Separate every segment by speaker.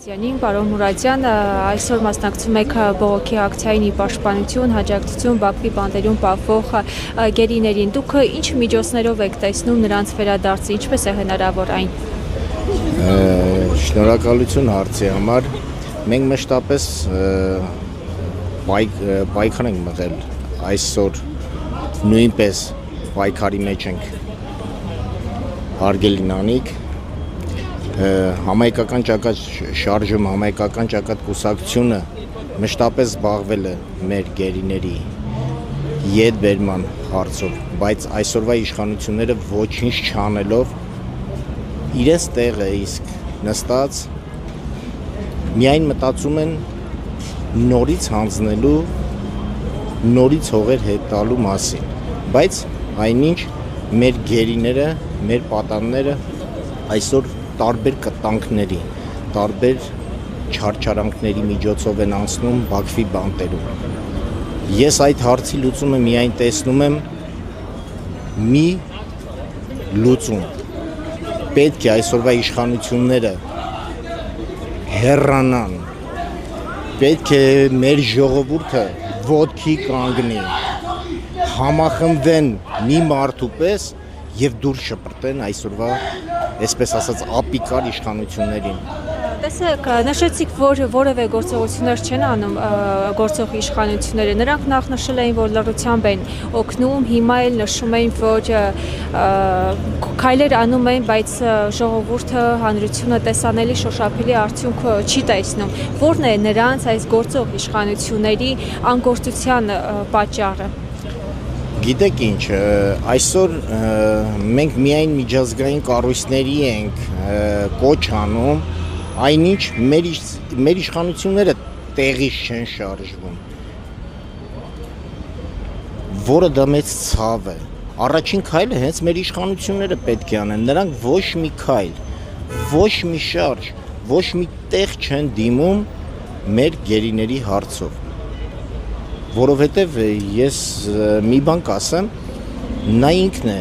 Speaker 1: Մուրադյանին, պարոն Մուրադյան, այսօր մասնակցում եք բողոքի ակցիային ի պաշտպանություն, աջակցություն Բաքվի բանտերում պահվող գերիներին։ Դուք ինչ միջոցներով եք տեսնում նրանց վերադարձը, ինչպես է հնարավոր այն։
Speaker 2: Շնորհակալություն հարցի համար։ Մենք մշտապես պայքար ենք մղել, այսօր նույնպես պայքարի մեջ ենք, հարգելի Նանիկ, համայնքական ճակատ շարժում, համայնքական ճակատ կուսակցությունը մշտապես զբաղվել է մեր գերիների ետ բերման հարցով, բայց այսօրվա իշխանությունները ոչինչ չանելով իրենց տեղը իսկ նստած միայն մտածում են նորից հանձնելու, նորից հողեր հետ տալու մասին, բայց այնինչ մեր գերիները, մեր պատանները այսօր տարբեր կտանքների, տարբեր չարչարանքների միջոցով են անցնում Բաքվի բանտերում։ Ես այդ հարցի լուծումը միայն տեսնում եմ մի լուծում։ Պետք է այսօրվա իշխանությունները հեռանան, պետք է մեր ժողովուրդը ոտքի կանգնի, համախմբվեն մի մարդու պես և դուրս շպրտեն այսօրվա, այսպես ասած, ապիկար իշխանություններին։
Speaker 1: Տեսեք, նշեցիք, որ որևէ գործողություններ չեն անում գործող իշխանությունները, նրանք նախ նշել էին, որ լռությամբ են օգնում, հիմա էլ նշում էին, որ քայլեր անում են, բայց ժողովուրդը, հանրությունը տեսանելի շոշափելի արդյունք չի տեսնում։ Որն է նրանց այս գործող իշխանությունների անգործության պատճառը։
Speaker 2: Գիտեք ինչ, այսօր մենք միայն միջազգային կառույցների ենք կոչ անում, այնինչ մեր իշխանությունները տեղից չեն շարժվում, որը դա մեծ ցավ է։ Առաջին քայլը հենց մեր իշխանությունները պետք է անեն, նրանք ոչ մի քայլ, ոչ մի շարժ, ոչ մի տեղ չեն դիմում մեր գերիների հարցով։ Որովհետև ես մի բան կասեմ, նա ինքն է,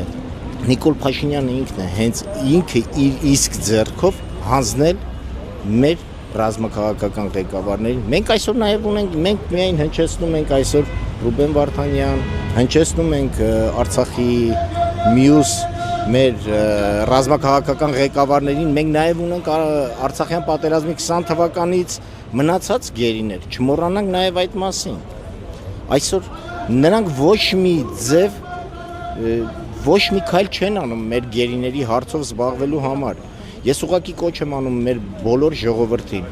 Speaker 2: Նիկոլ Փաշինյանը ինքն է, հենց ինքը իր իսկ ձեռքով հանձնել մեր ռազմաքաղաքական ղեկավարներին։ Մենք այսօր նաև ունենք, մենք միայն հնչեցնում ենք այսօր Ռուբեն Վարդանյան, հնչեցնում ենք Արցախի մյուս մեր ռազմաքաղաքական ղեկավարներին, մենք նաև ունենք Արցախյան պատերազմի 20 թվականից մնացած գերիներ, չմոռանանք նաև այդ մասին։ Այսօր նրանք ոչ մի ձև, ոչ մի քայլ չեն անում մեր գերիների հարցով զբաղվելու համար։ Ես ուղղակի կոչ եմ անում մեր բոլոր ժողովրդին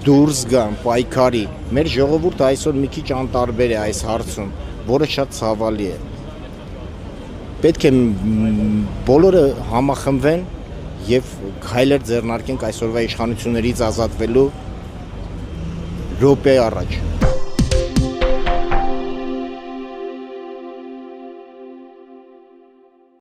Speaker 2: դուրս գան, պայքարի։ Մեր ժողովուրդը այսօր մի քիչ անտարբեր է այս հարցում, որը շատ ցավալի է։ Պետք է բոլորը համախմբվեն եւ քայլեր ձեռնարկենք այսօրվա իշխանություններից ազատվելու րոպե առաջ։